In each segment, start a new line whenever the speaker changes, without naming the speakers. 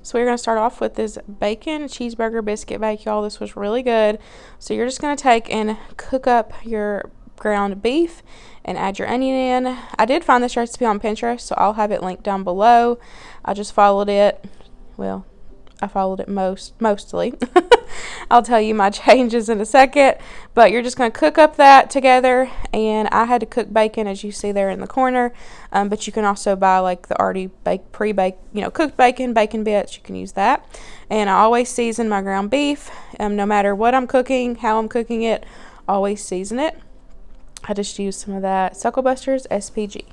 So we're going to start off with this bacon cheeseburger biscuit bake, y'all. This was really good. So you're just going to take and cook up your ground beef and add your onion in. I did find this recipe on Pinterest, so I'll have it linked down below. I just followed it. Well, I followed it mostly. I'll tell you my changes in a second, but you're just going to cook up that together. And I had to cook bacon, as you see there in the corner, but you can also buy like the already pre-baked, cooked bacon bits. You can use that. And I always season my ground beef, no matter what I'm cooking, how I'm cooking it, always season it. I just use some of that SuckleBusters SPG.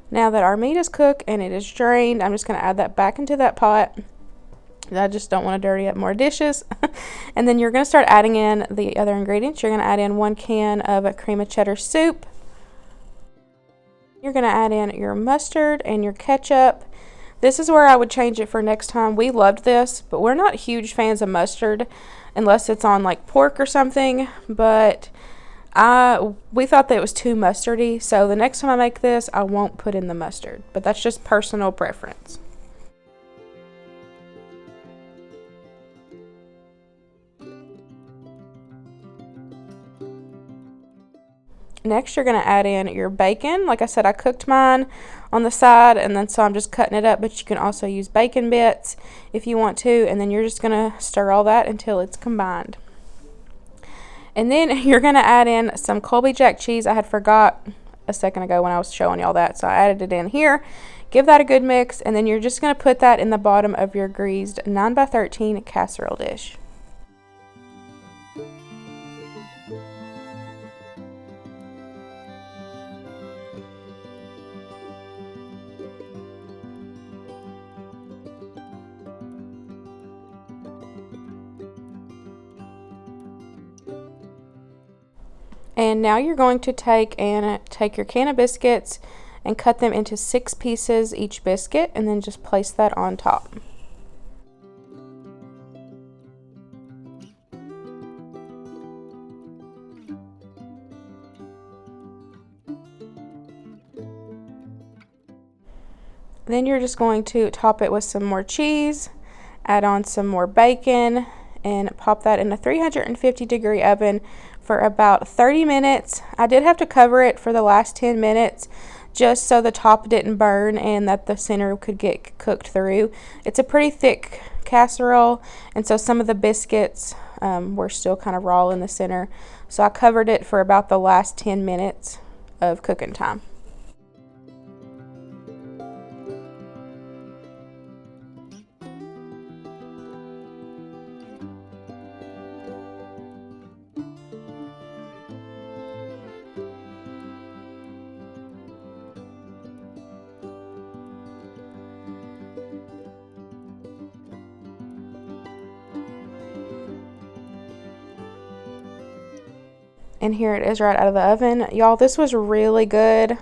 Now that our meat is cooked and it is drained, I'm just going to add that back into that pot. I just don't want to dirty up more dishes. And then you're going to start adding in the other ingredients. You're going to add in 1 can of a cream of cheddar soup. You're going to add in your mustard and your ketchup. This is where I would change it for next time. We loved this, but we're not huge fans of mustard unless it's on like pork or something. But we thought that it was too mustardy, so the next time I make this, I won't put in the mustard. But that's just personal preference. Next, you're going to add in your bacon. Like I said, I cooked mine on the side, and then so I'm just cutting it up, but you can also use bacon bits if you want to, and then you're just going to stir all that until it's combined. And then you're going to add in some Colby Jack cheese. I had forgot a second ago when I was showing y'all that, so I added it in here. Give that a good mix, and then you're just going to put that in the bottom of your greased 9x13 casserole dish. And now you're going to take your can of biscuits and cut them into 6 pieces each biscuit, and then just place that on top. Then you're just going to top it with some more cheese, add on some more bacon, and pop that in a 350-degree oven for about 30 minutes. I did have to cover it for the last 10 minutes just so the top didn't burn and that the center could get cooked through. It's a pretty thick casserole, and so some of the biscuits were still kind of raw in the center. So I covered it for about the last 10 minutes of cooking time. And here it is right out of the oven. Y'all, this was really good.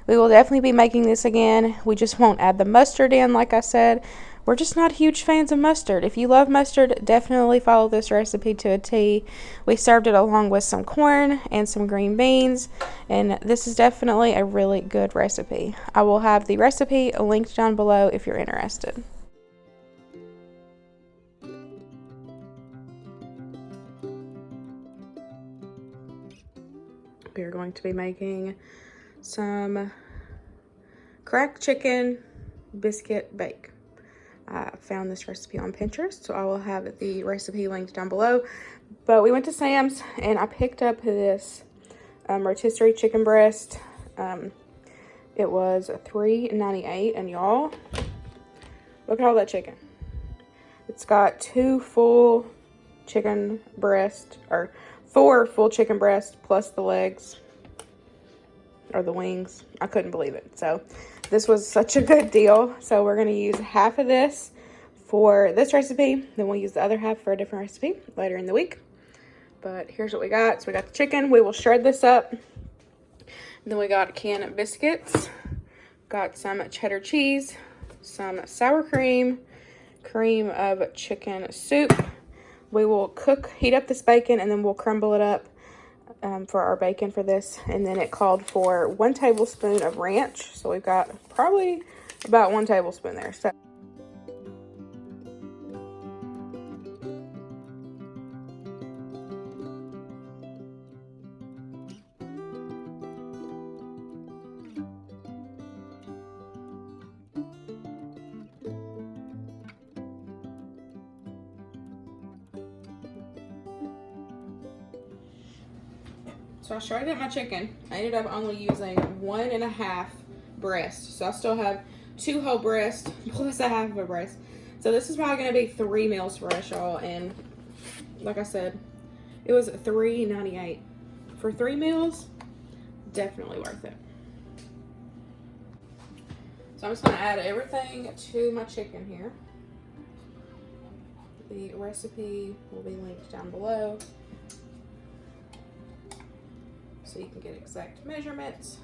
We will definitely be making this again. We just won't add the mustard in, like I said. We're just not huge fans of mustard. If you love mustard, definitely follow this recipe to a T. We served it along with some corn and some green beans, and this is definitely a really good recipe. I will have the recipe linked down below if you're interested. We are going to be making some cracked chicken biscuit bake. I found this recipe on Pinterest, so I will have the recipe linked down below. But we went to Sam's and I picked up this rotisserie chicken breast. It was $3.98, and y'all, look at all that chicken. It's got 2 full chicken breast, or 4 full chicken breasts plus the legs or the wings. I couldn't believe it. So this was such a good deal. So we're going to use half of this for this recipe. Then we'll use the other half for a different recipe later in the week. But here's what we got. So we got the chicken. We will shred this up. Then we got a can of biscuits. Got some cheddar cheese, some sour cream, cream of chicken soup. We will heat up this bacon, and then we'll crumble it up for our bacon for this. And then it called for 1 tablespoon of ranch. So we've got probably about 1 tablespoon there. So I shredded up my chicken. I ended up only using 1.5 breasts. So I still have 2 whole breasts plus a half of a breast. So this is probably going to be 3 meals for us, y'all. And like I said, it was $3.98. For 3 meals, definitely worth it. So I'm just going to add everything to my chicken here. The recipe will be linked down below, so you can get exact measurements.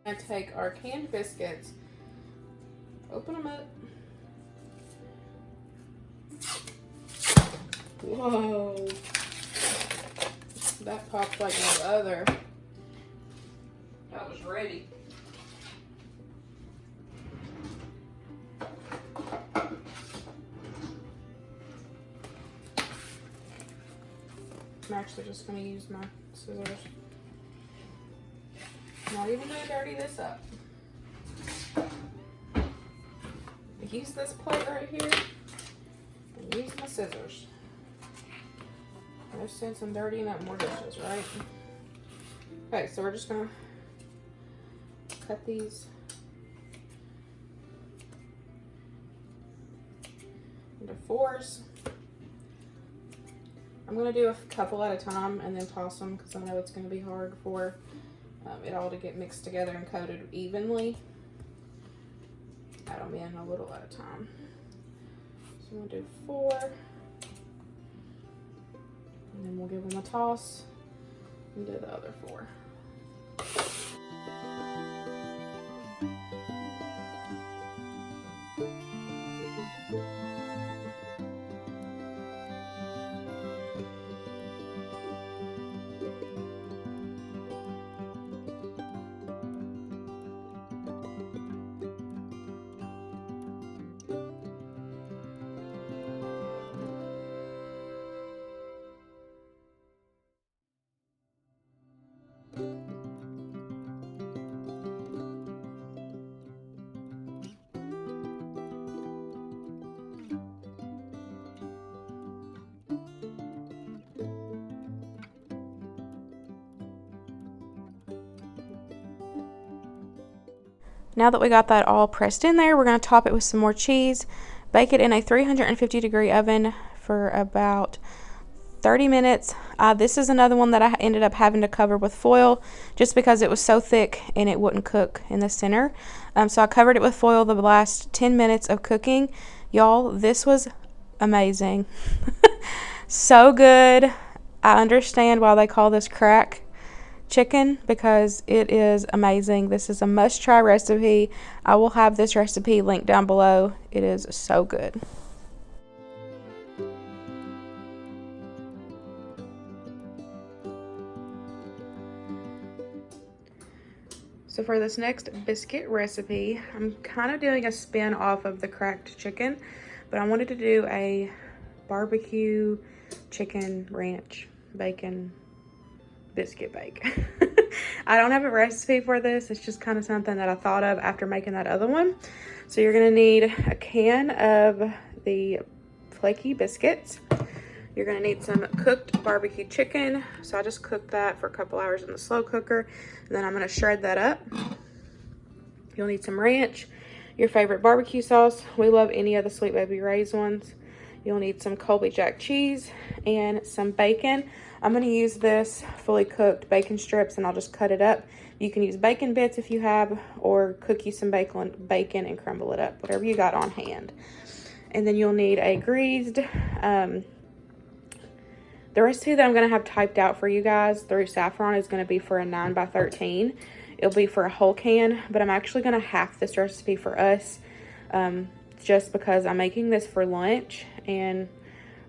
I take our canned biscuits, open them up. Whoa, that popped like no other. That was ready. I'm actually just going to use my scissors. Not even going to dirty this up. Use this plate right here and use my scissors. No sense in dirtying up more dishes, right? Okay, so we're just going to cut these into 4s. I'm going to do a couple at a time and then toss them because I know it's going to be hard for it all to get mixed together and coated evenly. Add them in a little at a time. So I'm going to do 4. And then we'll give them a toss and do the other 4. Now that we got that all pressed in there, we're going to top it with some more cheese. Bake it in a 350-degree oven for about 30 minutes. This is another one that I ended up having to cover with foil just because it was so thick and it wouldn't cook in the center. So I covered it with foil the last 10 minutes of cooking. Y'all, this was amazing. So good. I understand why they call this crack chicken because it is amazing. This is a must-try recipe. I will have this recipe linked down below. It is so good. So for this next biscuit recipe, I'm kind of doing a spin off of the cracked chicken, but I wanted to do a barbecue chicken ranch bacon biscuit bake. I don't have a recipe for this. It's just kind of something that I thought of after making that other one. So you're going to need a can of the flaky biscuits. You're going to need some cooked barbecue chicken. So I just cooked that for a couple hours in the slow cooker. And then I'm going to shred that up. You'll need some ranch, your favorite barbecue sauce. We love any of the Sweet Baby Ray's ones. You'll need some Colby Jack cheese and some bacon. I'm going to use this fully cooked bacon strips and I'll just cut it up. You can use bacon bits if you have, or cook you some bacon and crumble it up, whatever you got on hand. And then you'll need a greased, the recipe that I'm going to have typed out for you guys through Saffron is going to be for a 9x13. It'll be for a whole can, but I'm actually going to half this recipe for us just because I'm making this for lunch and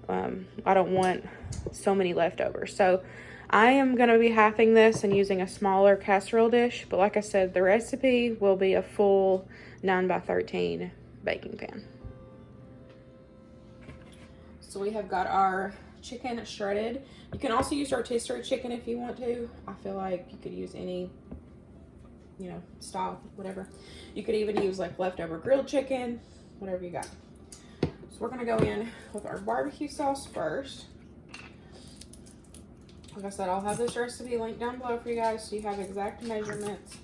I don't want so many leftovers. So I am going to be halving this and using a smaller casserole dish, but like I said, the recipe will be a full 9x13 baking pan. So we have got our chicken shredded. You can also use rotisserie chicken if you want to. I feel like you could use any, you know, style, whatever. You could even use like leftover grilled chicken, whatever you got. So we're gonna go in with our barbecue sauce first. Like I said, I'll have this recipe linked down below for you guys so you have exact measurements.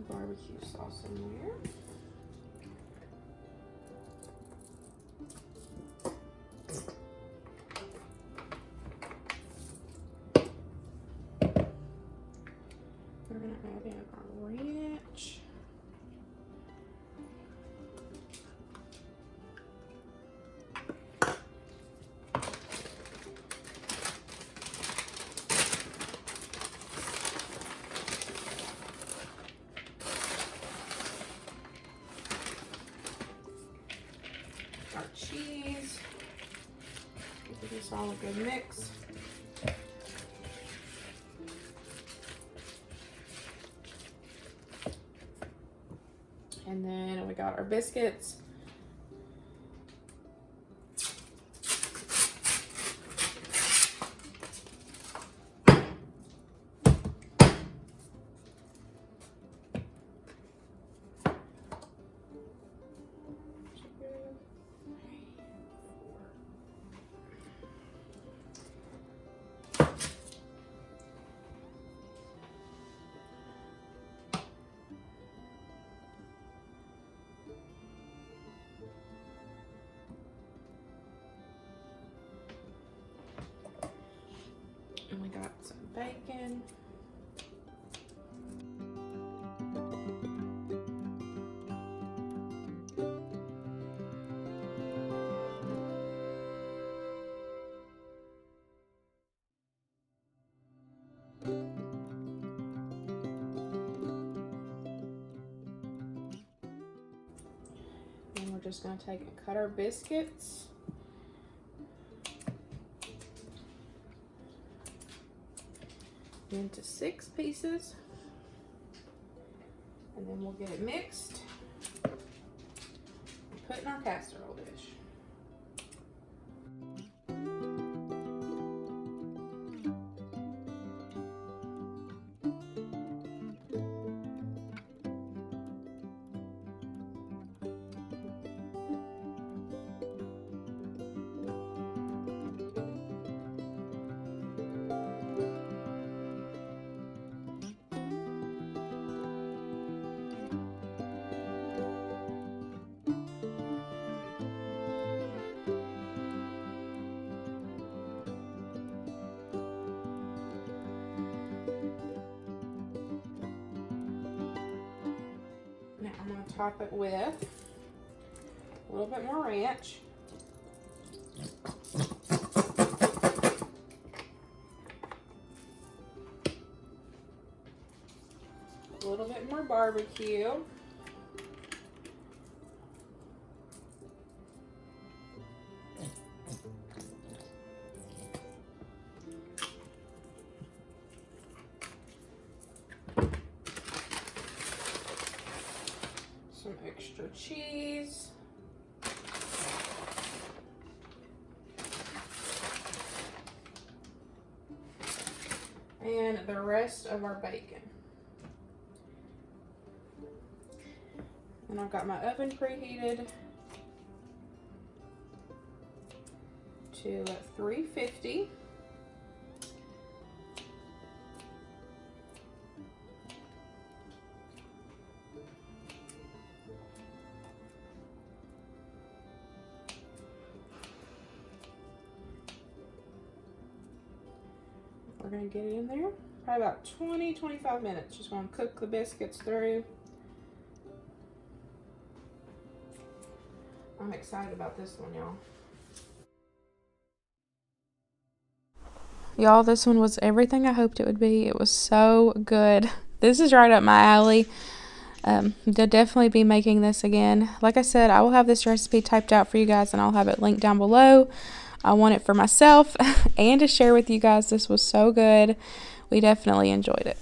Barbecue sauce in there. We're going to add in our ranch. Our cheese. Give this all a good mix. And then we got our biscuits. And we got some bacon. And we're just going to take and cut our biscuits. Into 6 pieces, and then we'll get it mixed, put in our casserole dish. Now I'm going to top it with a little bit more ranch. A little bit more barbecue. Some extra cheese. And the rest of our bacon. And I've got my oven preheated to 350. We're going to get it in there. Probably about 20-25 minutes. Just want to cook the biscuits through. I'm excited about this one, y'all. Y'all, this one was everything I hoped it would be. It was so good. This is right up my alley. They'll definitely be making this again. Like I said, I will have this recipe typed out for you guys, and I'll have it linked down below. I want it for myself and to share with you guys. This was so good. We definitely enjoyed it.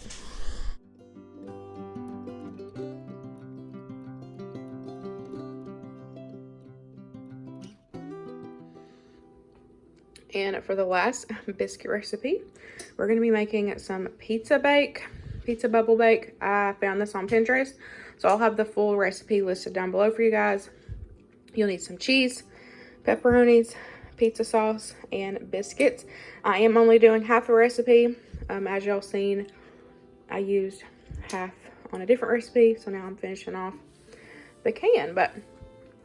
And for the last biscuit recipe, we're going to be making some pizza bubble bake. I found this on Pinterest, so I'll have the full recipe listed down below for you guys. You'll need some cheese, pepperonis, pizza sauce, and biscuits. I am only doing half a recipe. As y'all seen, I used half on a different recipe, so now I'm finishing off the can. But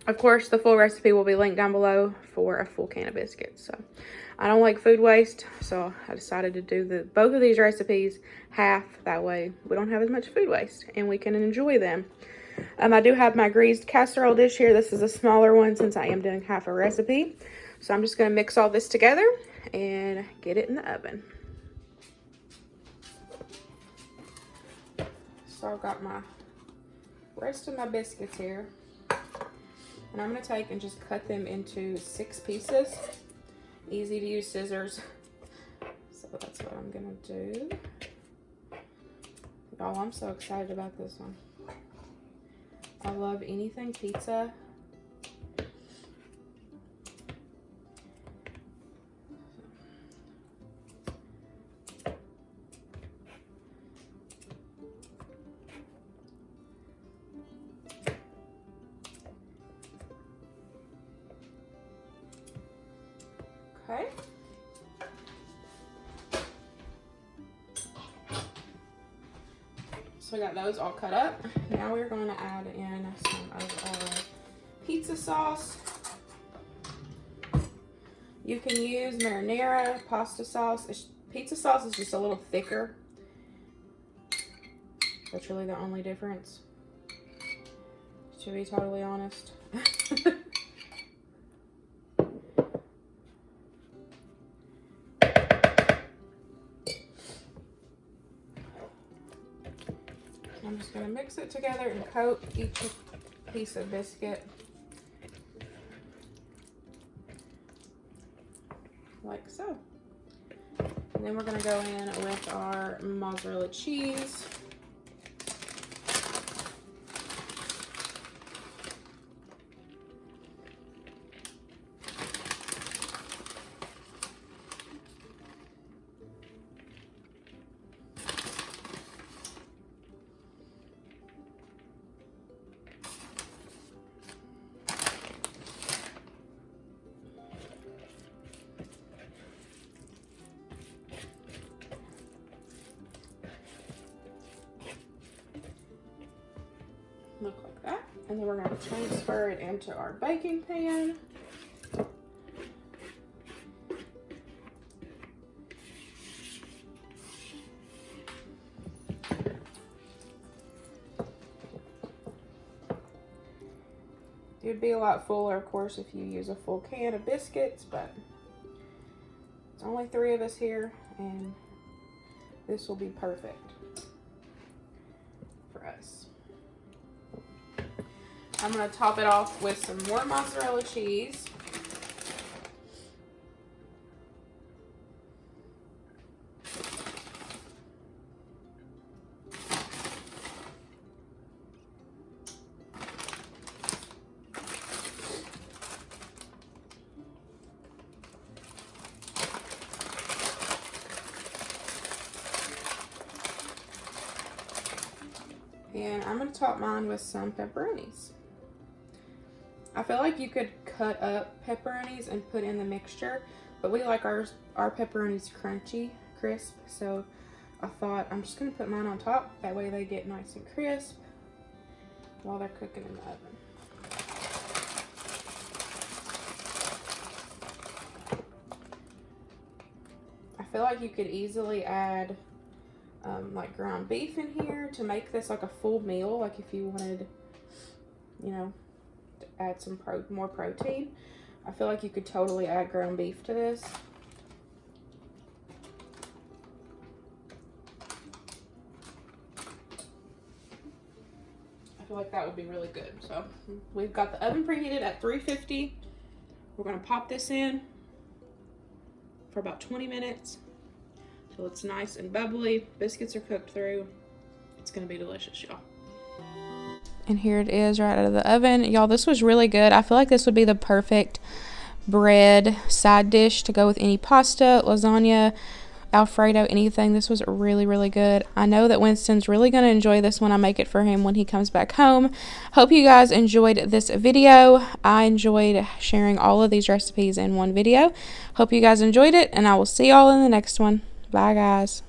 of course, the full recipe will be linked down below for a full can of biscuits. So I don't like food waste, so I decided to do both of these recipes half. That way we don't have as much food waste and we can enjoy them. I do have my greased casserole dish here. This is a smaller one since I am doing half a recipe. So I'm just going to mix all this together and get it in the oven. So I've got my rest of my biscuits here. And I'm going to take and just cut them into 6 pieces. Easy to use scissors. So that's what I'm going to do. Y'all, I'm so excited about this one. I love anything pizza. Okay. So we got those all cut up. Now we're going to add in some of our pizza sauce. You can use marinara, pasta sauce. Pizza sauce is just a little thicker. That's really the only difference, to be totally honest. I'm just going to mix it together and coat each piece of biscuit like so. And then we're going to go in with our mozzarella cheese. Look like that. And then we're going to transfer it into our baking pan. It would be a lot fuller, of course, if you use a full can of biscuits, but it's only 3 of us here, and this will be perfect for us. I'm going to top it off with some more mozzarella cheese. And I'm going to top mine with some pepperonis. I feel like you could cut up pepperonis and put in the mixture, but we like our pepperonis crunchy, crisp, so I thought I'm just going to put mine on top. That way they get nice and crisp while they're cooking in the oven. I feel like you could easily add like ground beef in here to make this like a full meal, like if you wanted, you know, to add some more protein. I feel like you could totally add ground beef to this. I feel like that would be really good. So we've got the oven preheated at 350. We're going to pop this in for about 20 minutes. So it's nice and bubbly. Biscuits are cooked through. It's gonna be delicious, y'all. And here it is right out of the oven. Y'all, this was really good. I feel like this would be the perfect bread side dish to go with any pasta, lasagna, Alfredo, anything. This was really, really good. I know that Winston's really gonna enjoy this when I make it for him when he comes back home. Hope you guys enjoyed this video. I enjoyed sharing all of these recipes in one video. Hope you guys enjoyed it, and I will see y'all in the next one. Bye, guys.